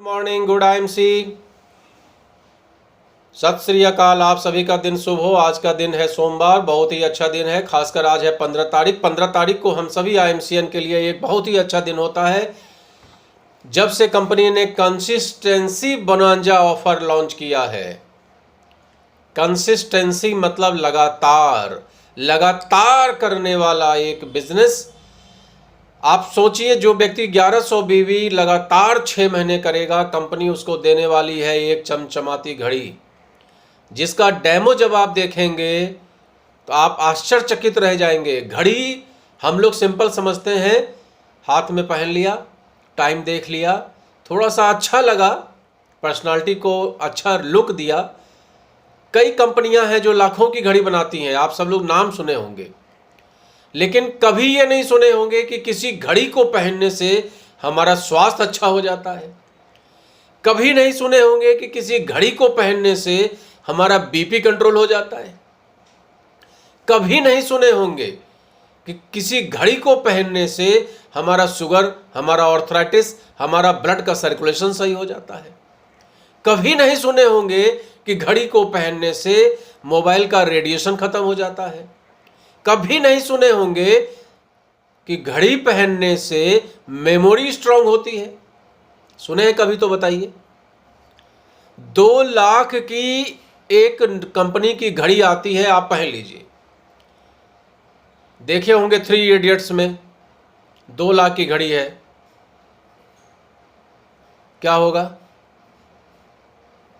Morning, good IMC. सत श्री अकाल। आप सभी का दिन शुभ हो। आज का दिन है सोमवार, बहुत ही अच्छा दिन है। खासकर आज है 15 तारीख। 15 तारीख को हम सभी आईएमसीएन के लिए एक बहुत ही अच्छा दिन होता है, जब से कंपनी ने कंसिस्टेंसी बोनांजा ऑफर लॉन्च किया है। कंसिस्टेंसी मतलब लगातार लगातार करने वाला एक बिजनेस। आप सोचिए, जो व्यक्ति 1100 बीवी लगातार 6 महीने करेगा, कंपनी उसको देने वाली है एक चमचमाती घड़ी, जिसका डेमो जब आप देखेंगे तो आप आश्चर्यचकित रह जाएंगे। घड़ी हम लोग सिंपल समझते हैं, हाथ में पहन लिया, टाइम देख लिया, थोड़ा सा अच्छा लगा, पर्सनालिटी को अच्छा लुक दिया। कई कंपनियां हैं जो लाखों की घड़ी बनाती हैं, आप सब लोग नाम सुने होंगे, लेकिन कभी ये नहीं सुने होंगे कि किसी घड़ी को पहनने से हमारा स्वास्थ्य अच्छा हो जाता है। कभी नहीं सुने होंगे कि किसी घड़ी को पहनने से हमारा बीपी कंट्रोल हो जाता है। कभी नहीं सुने होंगे कि किसी घड़ी को पहनने से हमारा शुगर, हमारा आर्थराइटिस, हमारा ब्लड का सर्कुलेशन सही हो जाता है। कभी नहीं सुने होंगे कि घड़ी को पहनने से मोबाइल का रेडिएशन खत्म हो जाता है। कभी नहीं सुने होंगे कि घड़ी पहनने से मेमोरी स्ट्रांग होती है। सुने हैं कभी? तो बताइए। 2 लाख की एक कंपनी की घड़ी आती है, आप पहन लीजिए। देखे होंगे 3 इडियट्स में, 2 लाख की घड़ी है, क्या होगा?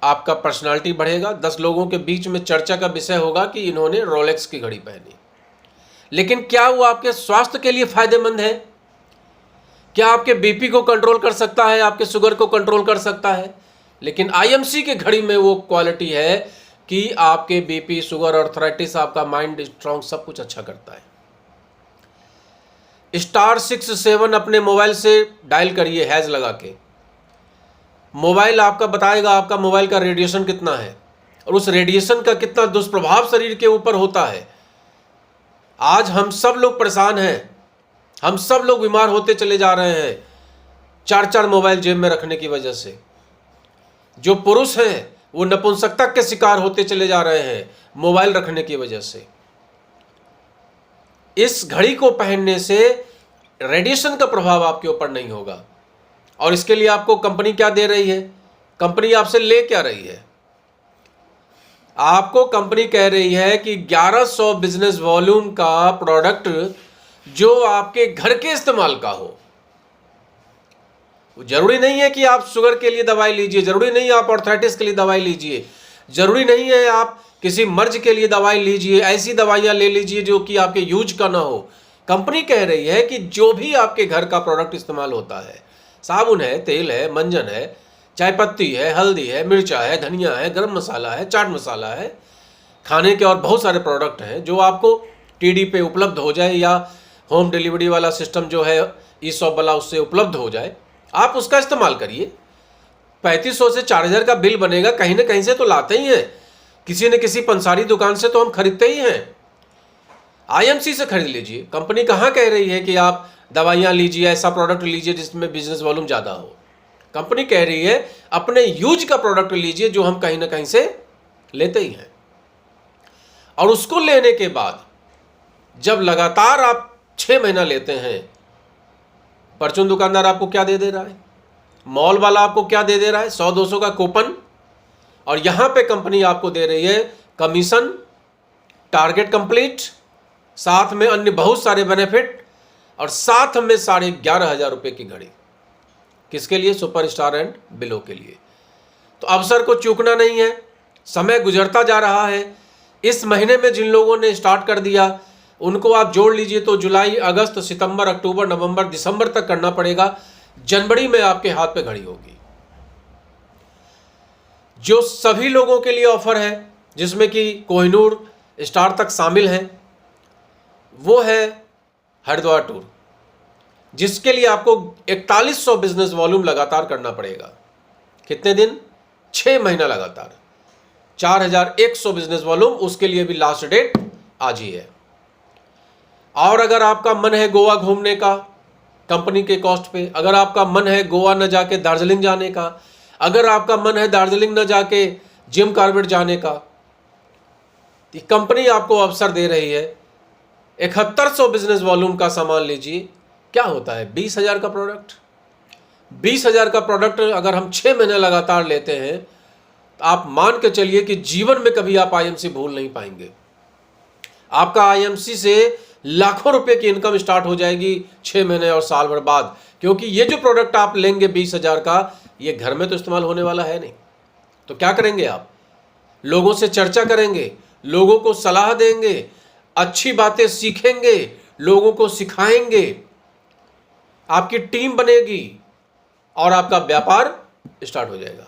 आपका पर्सनालिटी बढ़ेगा, 10 लोगों के बीच में चर्चा का विषय होगा कि इन्होंने रोलेक्स की घड़ी पहनी। लेकिन क्या वो आपके स्वास्थ्य के लिए फायदेमंद है? क्या आपके बीपी को कंट्रोल कर सकता है, आपके शुगर को कंट्रोल कर सकता है? लेकिन आईएमसी की घड़ी में वो क्वालिटी है कि आपके बीपी, शुगर, आर्थराइटिस, आपका माइंड स्ट्रांग, सब कुछ अच्छा करता है। *67 अपने मोबाइल से डायल करिए, हैज लगा के। मोबाइल आपका बताएगा आपका मोबाइल का रेडिएशन कितना है और उस रेडिएशन का कितना दुष्प्रभाव शरीर के ऊपर होता है। आज हम सब लोग परेशान हैं, हम सब लोग बीमार होते चले जा रहे हैं 4-4 मोबाइल जेब में रखने की वजह से। जो पुरुष हैं वो नपुंसकता के शिकार होते चले जा रहे हैं मोबाइल रखने की वजह से। इस घड़ी को पहनने से रेडिएशन का प्रभाव आपके ऊपर नहीं होगा। और इसके लिए आपको कंपनी क्या दे रही है? कंपनी आपसे ले क्या रही है? आपको कंपनी कह रही है कि 1100 बिजनेस वॉल्यूम का प्रोडक्ट जो आपके घर के इस्तेमाल का हो। जरूरी नहीं है कि आप शुगर के लिए दवाई लीजिए, जरूरी नहीं है आप आर्थराइटिस के लिए दवाई लीजिए, जरूरी नहीं है आप किसी मर्ज के लिए दवाई लीजिए। ऐसी दवाइयां ले लीजिए जो कि आपके यूज का ना हो। कंपनी कह रही है कि जो भी आपके घर का प्रोडक्ट इस्तेमाल होता है, साबुन है, तेल है, मंजन है, चाय पत्ती है, हल्दी है, मिर्चा है, धनिया है, गरम मसाला है, चाट मसाला है, खाने के और बहुत सारे प्रोडक्ट हैं जो आपको टीडी पे उपलब्ध हो जाए या होम डिलीवरी वाला सिस्टम जो है ई-शॉप वाला, उससे उपलब्ध हो जाए, आप उसका इस्तेमाल करिए। 3500 से 4000 का बिल बनेगा, कहीं ना कहीं से तो लाते ही हैं, किसी न किसी पंसारी दुकान से तो हम खरीदते ही हैं। आईएमसी से खरीद लीजिए। कंपनी कहाँ कह रही है कि आप दवाइयाँ लीजिए, ऐसा प्रोडक्ट लीजिए जिसमें बिजनेस वॉल्यूम ज़्यादा हो। कंपनी कह रही है अपने यूज का प्रोडक्ट लीजिए जो हम कहीं ना कहीं से लेते ही हैं। और उसको लेने के बाद जब लगातार आप 6 महीना लेते हैं, परचून दुकानदार आपको क्या दे दे रहा है, मॉल वाला आपको क्या दे दे रहा है? 100-200 का कूपन। और यहां पे कंपनी आपको दे रही है कमीशन, टारगेट कंप्लीट, साथ में अन्य बहुत सारे बेनिफिट, और साथ में 11,500 रुपए की घड़ी। किसके लिए? सुपरस्टार एंड बिलो के लिए। तो अवसर को चूकना नहीं है। समय गुजरता जा रहा है। इस महीने में जिन लोगों ने स्टार्ट कर दिया उनको आप जोड़ लीजिए तो जुलाई, अगस्त, सितंबर, अक्टूबर, नवंबर, दिसंबर तक करना पड़ेगा। जनवरी में आपके हाथ पे घड़ी होगी। जो सभी लोगों के लिए ऑफर है, जिसमें कि कोहिनूर स्टार तक शामिल हैं, वो है हरिद्वार टूर, जिसके लिए आपको 4100 बिजनेस वॉल्यूम लगातार करना पड़ेगा। कितने दिन? 6 महीना लगातार, 4100 बिजनेस वॉल्यूम। उसके लिए भी लास्ट डेट आज ही है। और अगर आपका मन है गोवा घूमने का, कंपनी के कॉस्ट पे। अगर आपका मन है गोवा न जाके दार्जिलिंग जाने का, अगर आपका मन है दार्जिलिंग न जाके जिम कॉर्बेट जाने का, तो कंपनी आपको अवसर दे रही है। 7100 बिजनेस वॉल्यूम का सामान लीजिए, क्या होता है 20,000 का प्रोडक्ट। 20,000 का प्रोडक्ट अगर हम 6 महीने लगातार लेते हैं तो आप मान के चलिए कि जीवन में कभी आप आईएमसी भूल नहीं पाएंगे। आपका आईएमसी से लाखों रुपए की इनकम स्टार्ट हो जाएगी 6 महीने और साल भर बाद, क्योंकि ये जो प्रोडक्ट आप लेंगे 20,000 का, ये घर में तो इस्तेमाल होने वाला है नहीं। तो क्या करेंगे आप? लोगों से चर्चा करेंगे, लोगों को सलाह देंगे, अच्छी बातें सीखेंगे, लोगों को सिखाएंगे, आपकी टीम बनेगी और आपका व्यापार स्टार्ट हो जाएगा।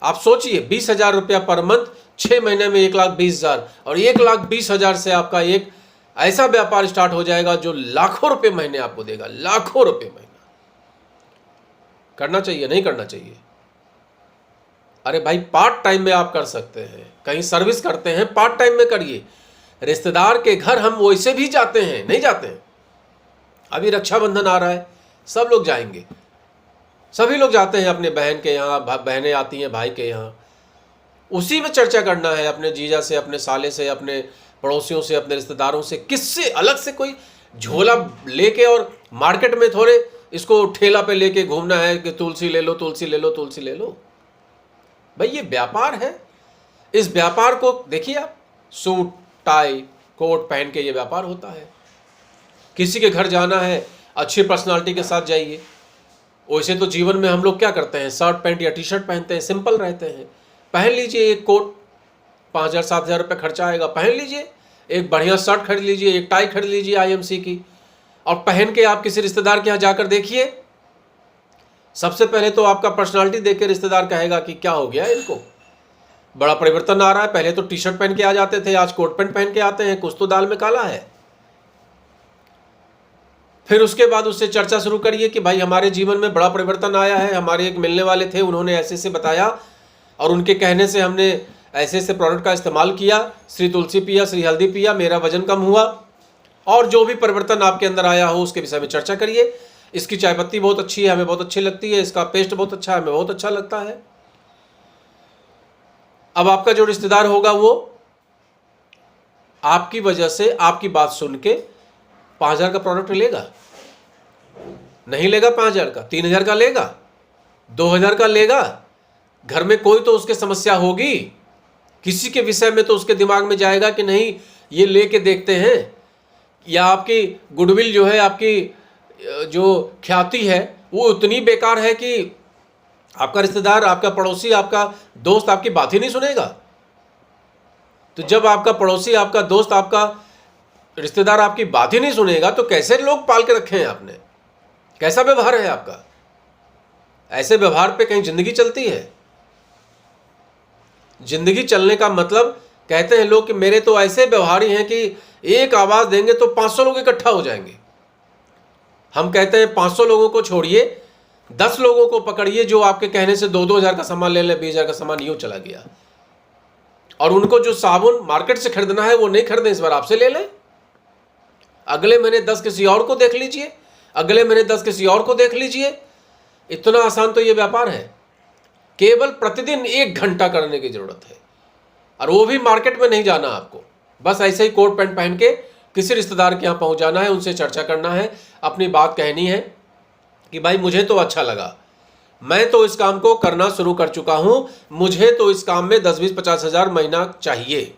आप सोचिए 20,000 रुपया पर मंथ, 6 महीने में 1,20,000, और 1,20,000 से आपका एक ऐसा व्यापार स्टार्ट हो जाएगा जो लाखों रुपए महीने आपको देगा, लाखों रुपए महीना। करना चाहिए नहीं करना चाहिए? अरे भाई पार्ट टाइम में आप कर सकते हैं, कहीं सर्विस करते हैं पार्ट टाइम में करिए। रिश्तेदार के घर हम वैसे भी जाते हैं, नहीं जाते हैं? अभी रक्षाबंधन आ रहा है, सब लोग जाएंगे, सभी लोग जाते हैं अपने बहन के यहाँ, बहनें आती हैं भाई के यहाँ, उसी में चर्चा करना है अपने जीजा से, अपने साले से, अपने पड़ोसियों से, अपने रिश्तेदारों से। किससे अलग से कोई झोला लेके और मार्केट में थोड़े इसको ठेला पे लेके घूमना है कि तुलसी ले लो, तुलसी ले लो, तुलसी ले लो। भाई ये व्यापार है, इस व्यापार को देखिए आप, सूट टाई कोट पहन के ये व्यापार होता है। किसी के घर जाना है, अच्छी पर्सनालिटी के साथ जाइए। वैसे तो जीवन में हम लोग क्या करते हैं, शर्ट पैंट या टी शर्ट पहनते हैं, सिंपल रहते हैं। पहन लीजिए एक कोट, 5,000-7,000 रुपये खर्चा आएगा, पहन लीजिए। एक बढ़िया शर्ट खरीद लीजिए, एक टाई खरीद लीजिए आईएमसी की, और पहन के आप किसी रिश्तेदार के यहाँ जाकर देखिए। सबसे पहले तो आपका पर्सनालिटी देख के रिश्तेदार कहेगा कि क्या हो गया इनको, बड़ा परिवर्तन आ रहा है। पहले तो टी शर्ट पहन के आ जाते थे, आज कोट पैंट पहन के आते हैं, कुछ तो दाल में काला है। फिर उसके बाद उससे चर्चा शुरू करिए कि भाई हमारे जीवन में बड़ा परिवर्तन आया है, हमारे एक मिलने वाले थे, उन्होंने ऐसे से बताया और उनके कहने से हमने ऐसे ऐसे प्रोडक्ट का इस्तेमाल किया, श्री तुलसी पिया, श्री हल्दी पिया, मेरा वजन कम हुआ। और जो भी परिवर्तन आपके अंदर आया हो उसके विषय में चर्चा करिए। इसकी चाय पत्ती बहुत अच्छी है, हमें बहुत अच्छी लगती है, इसका पेस्ट बहुत अच्छा है, हमें बहुत अच्छा लगता है। अब आपका जो रिश्तेदार होगा वो आपकी वजह से, आपकी बात सुन के 5,000 का प्रोडक्ट लेगा, नहीं लेगा 5,000 का, 3,000 का लेगा, 2,000 का लेगा। घर में कोई तो उसके समस्या होगी, किसी के विषय में तो उसके दिमाग में जाएगा कि नहीं ये लेके देखते हैं, या आपकी गुडविल जो है, आपकी जो ख्याति है वो उतनी बेकार है कि आपका रिश्तेदार, आपका पड़ोसी, आपका दोस्त आपकी बात ही नहीं सुनेगा। तो जब आपका पड़ोसी, आपका दोस्त, आपका रिश्तेदार आपकी बात ही नहीं सुनेगा तो कैसे लोग पाल के रखे हैं आपने? कैसा व्यवहार है आपका? ऐसे व्यवहार पे कहीं जिंदगी चलती है? जिंदगी चलने का मतलब, कहते हैं लोग कि मेरे तो ऐसे व्यवहारी हैं कि एक आवाज देंगे तो 500 लोग इकट्ठा हो जाएंगे। हम कहते हैं 500 लोगों को छोड़िए, 10 लोगों को पकड़िए जो आपके कहने से 2,000 का सामान ले ले, 20,000 का सामान यूं चला गया। और उनको जो साबुन मार्केट से खरीदना है वो नहीं खरीदें, इस बार आपसे ले लें। अगले महीने 10 किसी और को देख लीजिए, अगले महीने 10 किसी और को देख लीजिए। इतना आसान तो ये व्यापार है। केवल प्रतिदिन 1 घंटा करने की जरूरत है, और वो भी मार्केट में नहीं जाना आपको। बस ऐसे ही कोट पैंट पहन के किसी रिश्तेदार के यहाँ पहुँच जाना है, उनसे चर्चा करना है, अपनी बात कहनी है कि भाई मुझे तो अच्छा लगा, मैं तो इस काम को करना शुरू कर चुका हूं, मुझे तो इस काम में 10-20-50 हज़ार महीना चाहिए।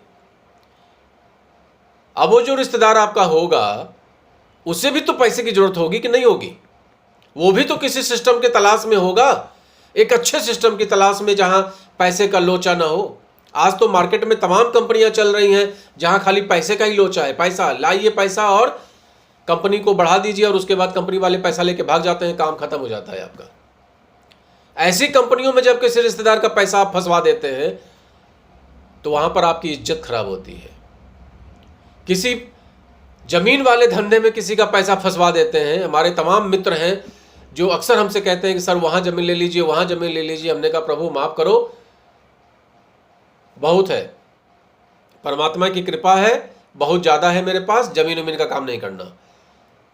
अब वो जो रिश्तेदार आपका होगा उसे भी तो पैसे की जरूरत होगी कि नहीं होगी? वो भी तो किसी सिस्टम के तलाश में होगा, एक अच्छे सिस्टम की तलाश में जहां पैसे का लोचा ना हो। आज तो मार्केट में तमाम कंपनियां चल रही हैं जहां खाली पैसे का ही लोचा है। पैसा लाइए, पैसा और कंपनी को बढ़ा दीजिए, और उसके बाद कंपनी वाले पैसा लेके भाग जाते हैं, काम खत्म हो जाता है आपका। ऐसी कंपनियों में जब किसी रिश्तेदार का पैसा आप फंसवा देते हैं तो वहां पर आपकी इज्जत खराब होती है। किसी जमीन वाले धंधे में किसी का पैसा फंसवा देते हैं। हमारे तमाम मित्र हैं जो अक्सर हमसे कहते हैं कि सर वहां जमीन ले लीजिए, वहां जमीन ले लीजिए। हमने कहा प्रभु माफ करो, बहुत है, परमात्मा की कृपा है, बहुत ज़्यादा है मेरे पास, जमीन वमीन का काम नहीं करना।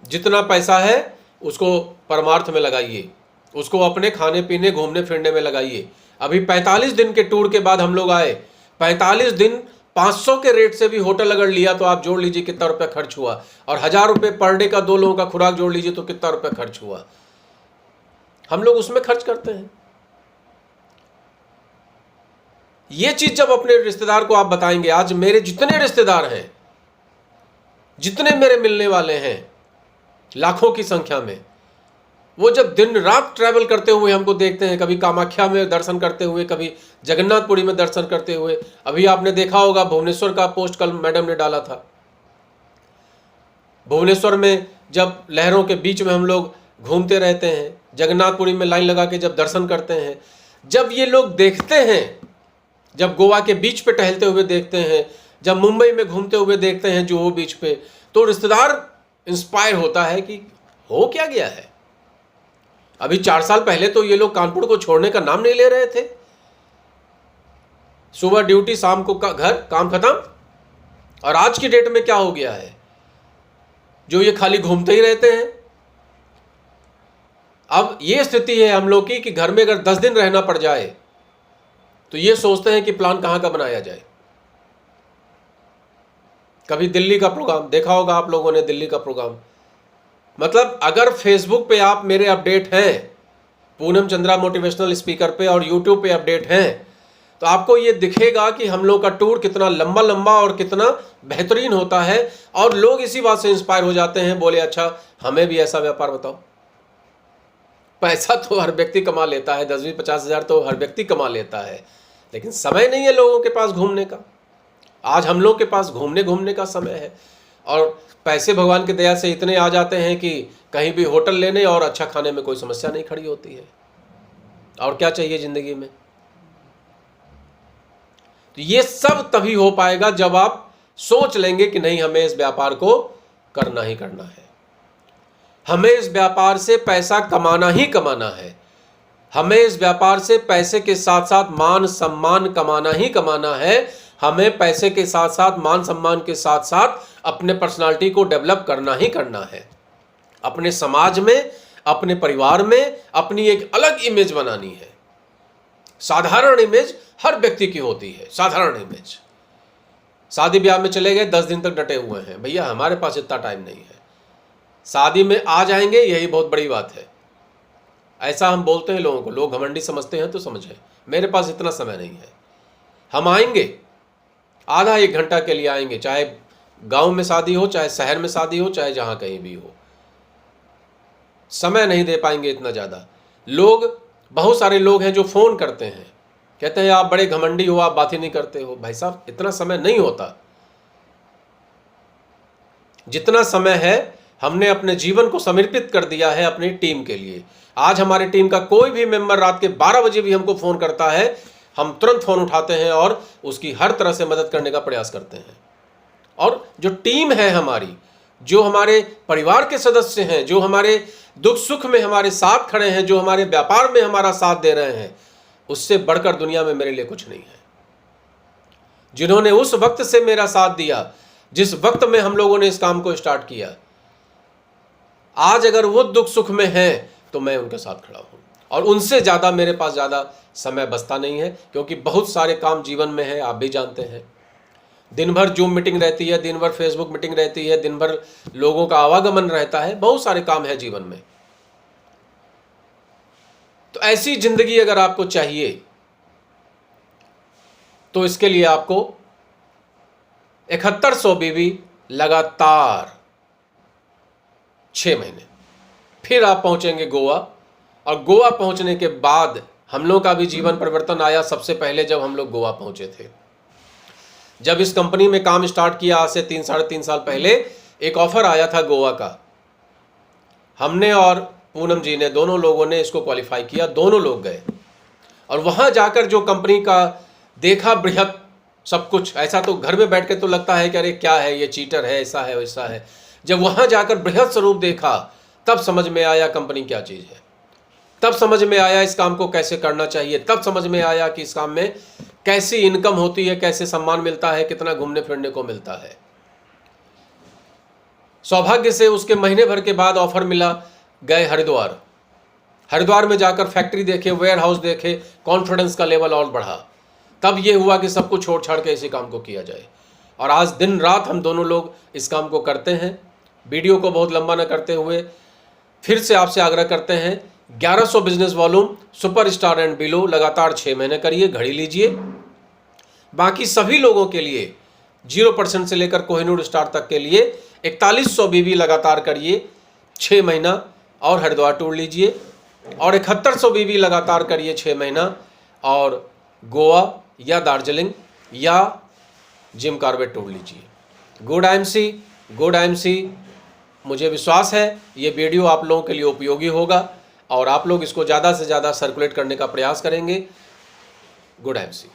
जितना पैसा है उसको परमार्थ में लगाइए, उसको अपने खाने पीने घूमने फिरने में लगाइए। अभी 45 दिन के टूर के बाद हम लोग आए, 45 दिन 500 के रेट से भी होटल अगर लिया तो आप जोड़ लीजिए कितना रुपया खर्च हुआ, और 1000 रुपये पर डे का 2 लोगों का खुराक जोड़ लीजिए तो कितना रुपया खर्च हुआ। हम लोग उसमें खर्च करते हैं। ये चीज जब अपने रिश्तेदार को आप बताएंगे, आज मेरे जितने रिश्तेदार हैं, जितने मेरे मिलने वाले हैं लाखों की संख्या में, वो जब दिन रात ट्रैवल करते हुए हमको देखते हैं, कभी कामाख्या में दर्शन करते हुए, कभी जगन्नाथपुरी में दर्शन करते हुए। अभी आपने देखा होगा भुवनेश्वर का पोस्ट कल मैडम ने डाला था। भुवनेश्वर में जब लहरों के बीच में हम लोग घूमते रहते हैं, जगन्नाथपुरी में लाइन लगा के जब दर्शन करते हैं, जब ये लोग देखते हैं, जब गोवा के बीच पे टहलते हुए देखते हैं, जब मुंबई में घूमते हुए देखते हैं जुहू बीच पे, तो रिश्तेदार इंस्पायर होता है कि हो क्या गया है। अभी 4 साल पहले तो ये लोग कानपुर को छोड़ने का नाम नहीं ले रहे थे। सुबह ड्यूटी, शाम को घर, काम खत्म। और आज की डेट में क्या हो गया है, जो ये खाली घूमते ही रहते हैं। अब ये स्थिति है हम लोग की कि घर में अगर 10 दिन रहना पड़ जाए तो ये सोचते हैं कि प्लान कहां का बनाया जाए। कभी दिल्ली का प्रोग्राम देखा होगा आप लोगों ने, दिल्ली का प्रोग्राम, मतलब अगर फेसबुक पे आप मेरे अपडेट हैं, पूनम चंद्रा मोटिवेशनल स्पीकर पे, और यूट्यूब पे अपडेट हैं, तो आपको ये दिखेगा कि हम लोग का टूर कितना लंबा लंबा और कितना बेहतरीन होता है। और लोग इसी बात से इंस्पायर हो जाते हैं, बोले अच्छा हमें भी ऐसा व्यापार बताओ। पैसा तो हर व्यक्ति कमा लेता है, 10-20-50 हज़ार तो हर व्यक्ति कमा लेता है, लेकिन समय नहीं है लोगों के पास घूमने का। आज हम लोग के पास घूमने का समय है, और पैसे भगवान की दया से इतने आ जाते हैं कि कहीं भी होटल लेने और अच्छा खाने में कोई समस्या नहीं खड़ी होती है। और क्या चाहिए जिंदगी में। तो ये सब तभी हो पाएगा जब आप सोच लेंगे कि नहीं, हमें इस व्यापार को करना ही करना है, हमें इस व्यापार से पैसा कमाना ही कमाना है, हमें इस व्यापार से पैसे के साथ साथ मान सम्मान कमाना ही कमाना है, हमें पैसे के साथ साथ मान सम्मान के साथ साथ अपने पर्सनालिटी को डेवलप करना ही करना है। अपने समाज में, अपने परिवार में अपनी एक अलग इमेज बनानी है। साधारण इमेज हर व्यक्ति की होती है, साधारण इमेज। शादी ब्याह में चले गए, 10 दिन तक डटे हुए हैं, भैया हमारे पास इतना टाइम नहीं है, शादी में आ जाएंगे यही बहुत बड़ी बात है। ऐसा हम बोलते हैं लोगों को, लोग घमंडी समझते हैं तो समझे, मेरे पास इतना समय नहीं है। हम आएंगे, आधा 1 घंटा के लिए आएंगे, चाहे गांव में शादी हो, चाहे शहर में शादी हो, चाहे जहां कहीं भी हो, समय नहीं दे पाएंगे इतना ज़्यादा। लोग, बहुत सारे लोग हैं जो फ़ोन करते हैं, कहते हैं आप बड़े घमंडी हो, आप बात ही नहीं करते हो। भाई साहब इतना समय नहीं होता। जितना समय है हमने अपने जीवन को समर्पित कर दिया है अपनी टीम के लिए। आज हमारी टीम का कोई भी मेंबर रात के 12 बजे भी हमको फ़ोन करता है, हम तुरंत फ़ोन उठाते हैं और उसकी हर तरह से मदद करने का प्रयास करते हैं। और जो टीम है हमारी, जो हमारे परिवार के सदस्य हैं, जो हमारे दुख सुख में हमारे साथ खड़े हैं, जो हमारे व्यापार में हमारा साथ दे रहे हैं, उससे बढ़कर दुनिया में मेरे लिए कुछ नहीं है। जिन्होंने उस वक्त से मेरा साथ दिया जिस वक्त में हम लोगों ने इस काम को स्टार्ट किया, आज अगर वो दुख सुख में हैं तो मैं उनके साथ खड़ा हूं। और उनसे ज़्यादा मेरे पास ज़्यादा समय बचता नहीं है, क्योंकि बहुत सारे काम जीवन में है, आप भी जानते हैं। दिन भर जूम मीटिंग रहती है, दिन भर फेसबुक मीटिंग रहती है, दिन भर लोगों का आवागमन रहता है, बहुत सारे काम है जीवन में। तो ऐसी जिंदगी अगर आपको चाहिए तो इसके लिए आपको 7100 बीवी लगातार 6 महीने, फिर आप पहुंचेंगे गोवा। और गोवा पहुंचने के बाद हम लोग का भी जीवन परिवर्तन आया। सबसे पहले जब हम लोग गोवा पहुंचे थे, जब इस कंपनी में काम स्टार्ट किया आज से 3-3.5 साल पहले, एक ऑफर आया था गोवा का। हमने और पूनम जी ने, दोनों लोगों ने इसको क्वालिफाई किया, दोनों लोग गए और वहां जाकर जो कंपनी का देखा, बृहत सब कुछ, ऐसा तो घर में बैठ के तो लगता है कि अरे क्या है ये, चीटर है, ऐसा है वैसा है। जब वहां जाकर बृहत स्वरूप देखा तब समझ में आया कंपनी क्या चीज है, तब समझ में आया इस काम को कैसे करना चाहिए, तब समझ में आया कि इस काम में कैसी इनकम होती है, कैसे सम्मान मिलता है, कितना घूमने फिरने को मिलता है। सौभाग्य से उसके महीने भर के बाद ऑफर मिला, गए हरिद्वार, हरिद्वार में जाकर फैक्ट्री देखे, वेयर हाउस देखे, कॉन्फिडेंस का लेवल और बढ़ा। तब ये हुआ कि सब कुछ छोड़ छाड़ के इसी काम को किया जाए। और आज दिन रात हम दोनों लोग इस काम को करते हैं। वीडियो को बहुत लंबा न करते हुए फिर से आपसे आग्रह करते हैं, 1100 business volume superstar and below लगातार 6 महीने करिए, घड़ी लीजिए। बाकी सभी लोगों के लिए 0% से लेकर कोहिनूर स्टार तक के लिए 4100 बीबी लगातार करिए 6 महीना और हरिद्वार टूर लीजिए, और 7100 बीबी लगातार करिए 6 महीना और गोवा या दार्जिलिंग या जिम कॉर्बेट टूर लीजिए। गुड आईएमसी, मुझे विश्वास है ये वीडियो आप लोगों के लिए उपयोगी होगा और आप लोग इसको ज़्यादा से ज़्यादा सर्कुलेट करने का प्रयास करेंगे। Good IMC.